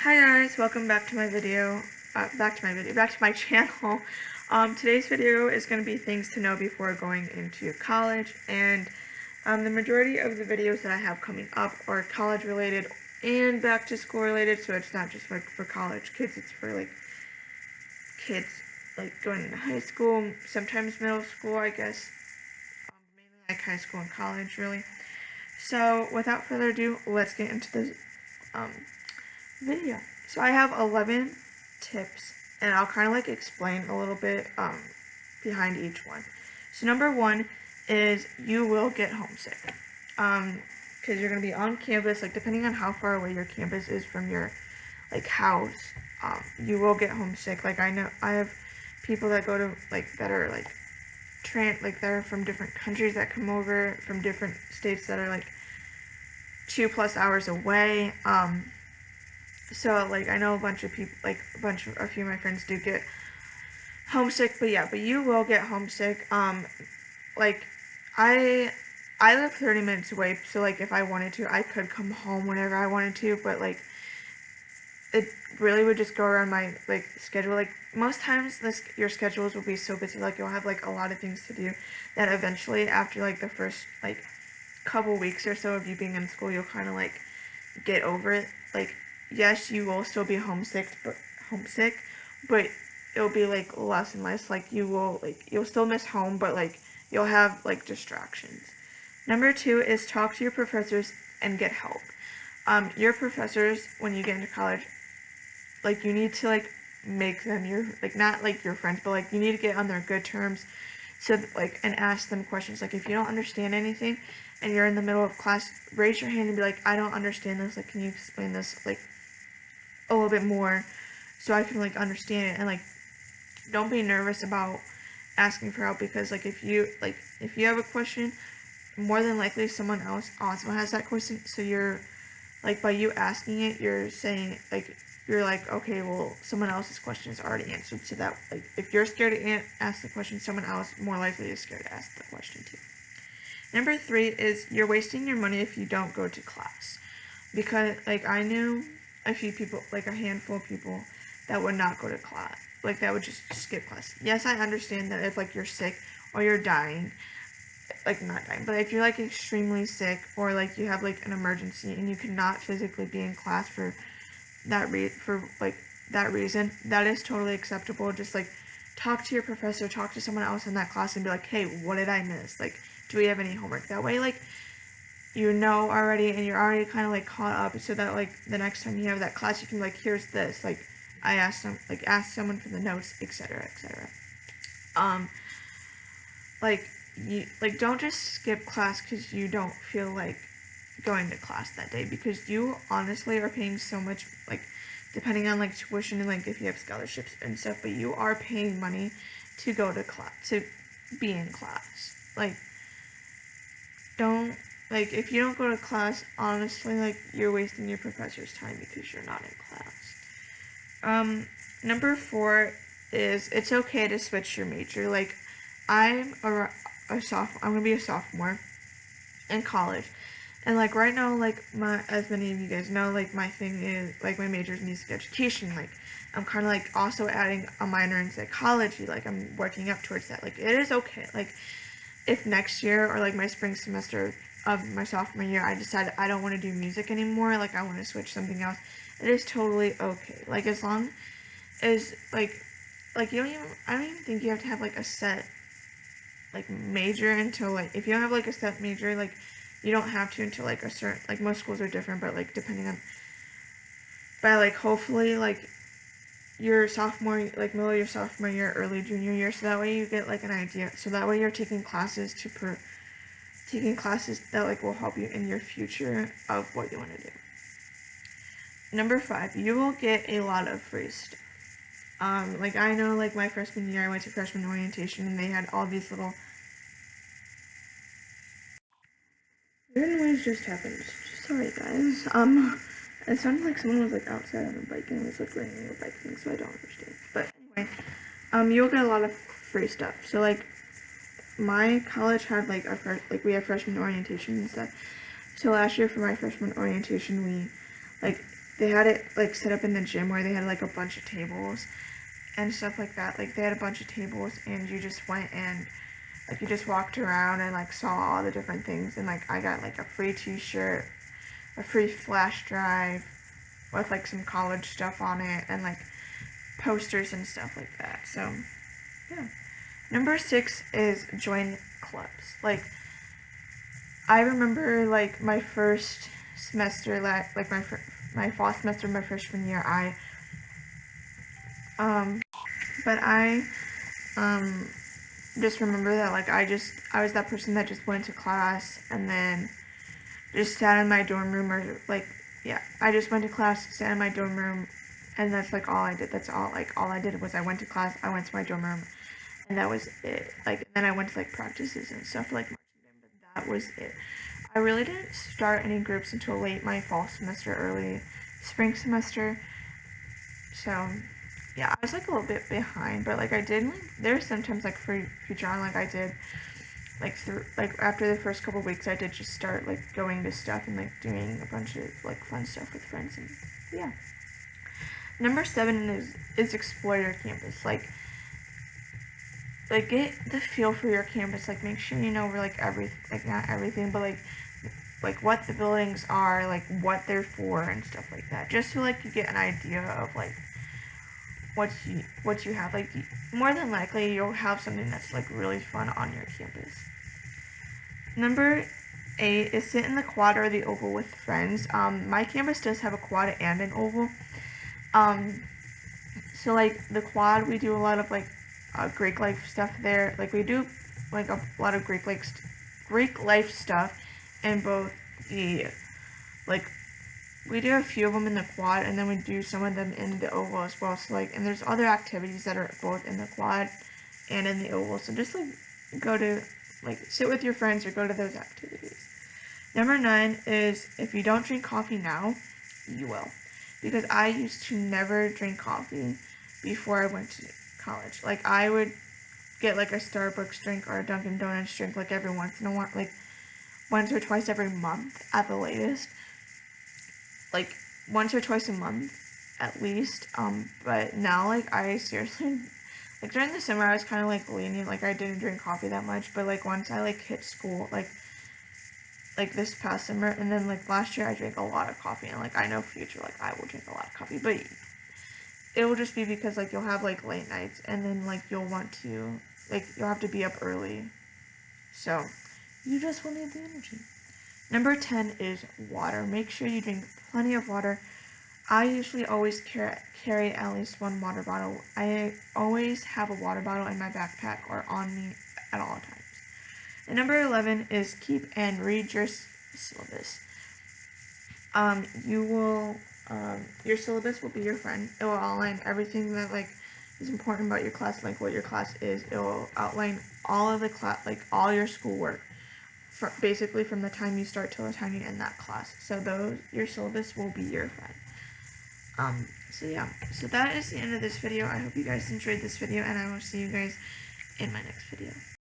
Hi guys, welcome back to my back to my channel. Today's video is going to be things to know before going into college, and the majority of the videos that I have coming up are college related and back to school related, so it's not just like for college kids, it's for like kids like going into high school, sometimes middle school, I guess, mainly like high school and college really. So without further ado, let's get into the um, video. So I have 11 tips, and I'll kind of like explain a little bit behind each one. So number one is you will get homesick, because you're gonna be on campus. Like depending on how far away your campus is from your like house, you will get homesick. Like I know I have people that go to like that are like they're from different countries that come over from different states that are like 2+ hours away. So like I know a bunch of people, like a few of my friends do get homesick, but yeah, but you will get homesick. Like I I live 30 minutes away, so like if I wanted to, I could come home whenever I wanted to, but like it really would just go around my like schedule. Like most times your schedules will be so busy, like you'll have like a lot of things to do that eventually after like the first like couple weeks or so of you being in school, you'll kind of like get over it. Like yes, you will still be homesick, but it'll be like less and less. Like you'll still miss home, but like you'll have like distractions. Number two is talk to your professors and get help. Your professors, when you get into college, like you need to like make them your like not like your friends, but like you need to get on their good terms. So like and ask them questions. Like if you don't understand anything and you're in the middle of class, raise your hand and be like, I don't understand this. Like can you explain this like a little bit more so I can like understand it, and like don't be nervous about asking for help, because like if you have a question, more than likely someone else also has that question. So you're like by you asking it, you're saying like you're like, okay, well someone else's question is already answered, so that like if you're scared to ask the question, someone else more likely is scared to ask the question too. Number three is you're wasting your money if you don't go to class, because like I knew a few people, like a handful of people that would not go to class, like that would just skip class. Yes, I understand that if like you're sick or you're dying, like not dying, but if you're like extremely sick or like you have like an emergency and you cannot physically be in class for that reason, that is totally acceptable. Just like talk to your professor, talk to someone else in that class and be like, hey, what did I miss? Like, do we have any homework? That way, like, you know already and you're already kind of like caught up, so that like the next time you have that class, you can be like, here's this. Like, I asked ask someone for the notes, etc., etc. Um, like don't just skip class because you don't feel like going to class that day, because you honestly are paying so much, like depending on like tuition and like if you have scholarships and stuff, but you are paying money to go to class, to be in class. Like don't like if you don't go to class, honestly, like you're wasting your professor's time because you're not in class. Number four is it's okay to switch your major. Like I'm a sophomore. I'm gonna be a sophomore in college, and like right now, like my as many of you guys know, like my thing is like my major is music education. Like I'm kind of like also adding a minor in psychology. Like I'm working up towards that. Like it is okay. Like if next year or like my spring semester of my sophomore year I decide I don't want to do music anymore, like I want to switch something else, it is totally okay. Like as long as like you don't even I don't even think you have to have like a set like major until like if you don't have like a set major, like you don't have to until like a certain, like most schools are different, but like depending on by like hopefully like your sophomore, like middle of your sophomore year, early junior year, so that way you get like an idea, so that way you're taking classes that like will help you in your future of what you want to do. Number five, you will get a lot of free stuff. Like I know, like my freshman year, I went to freshman orientation, and they had all these little. Weird noise just happened. Sorry, guys. It sounded like someone was like outside on a bike and was like ringing the bike thing, so I don't understand. But anyway, you'll get a lot of free stuff. So like, my college had like we have freshman orientation and stuff. So last year for my freshman orientation, we like they had it like set up in the gym where they had like a bunch of tables and stuff like that. Like they had a bunch of tables and you just went and like you just walked around and like saw all the different things, and like I got like a free t-shirt, a free flash drive with like some college stuff on it and like posters and stuff like that. So yeah. Number 6 is join clubs. Like I remember like my first semester, like my fall semester, my freshman year, but I just remember that like I was that person that just went to class and then just sat in my dorm room, or like yeah, I just went to class, sat in my dorm room, and that's like all I did. That's all I did was I went to class, I went to my dorm room, and that was it. Like then I went to like practices and stuff like marching band, but that was it. I really didn't start any groups until late my fall semester, early spring semester. So yeah, I was like a little bit behind, but like I did like there's sometimes like for future on like I did like through like after the first couple weeks I did just start like going to stuff and like doing a bunch of like fun stuff with friends, and yeah. Number 7 is explore your campus. Like get the feel for your campus. Like make sure you know where like like not everything, but like what the buildings are, like what they're for and stuff like that. Just so like you get an idea of like what you have. Like more than likely you'll have something that's like really fun on your campus. Number 8 is sit in the quad or the oval with friends. My campus does have a quad and an oval. So like the quad, we do a lot of like Greek life stuff there. Like we do like a lot of Greek life stuff in both the like we do a few of them in the quad, and then we do some of them in the oval as well. So like, and there's other activities that are both in the quad and in the oval. So just like go to like sit with your friends or go to those activities. Number 9 is if you don't drink coffee now, you will. Because I used to never drink coffee before I went to college. Like I would get like a Starbucks drink or a Dunkin' Donuts drink like every once in a while, like once or twice every month at the latest. Like once or twice a month at least. But now like I seriously like during the summer I was kind of like lenient, like I didn't drink coffee that much, but like once I like hit school, like this past summer and then like last year I drank a lot of coffee, and like I know future like I will drink a lot of coffee, but it will just be because like you'll have like late nights and then like you'll want to like you'll have to be up early, so you just will need the energy. Number 10 is water. Make sure you drink plenty of water. I usually always carry at least one water bottle. I always have a water bottle in my backpack or on me at all times. And number 11 is keep and read your syllabus. Your syllabus will be your friend. It will outline everything that like is important about your class, like what your class is. It will outline all of the class, like all your schoolwork, basically from the time you start till the time you end that class. So your syllabus will be your friend. So yeah, so that is the end of this video. I hope you guys enjoyed this video, and I will see you guys in my next video.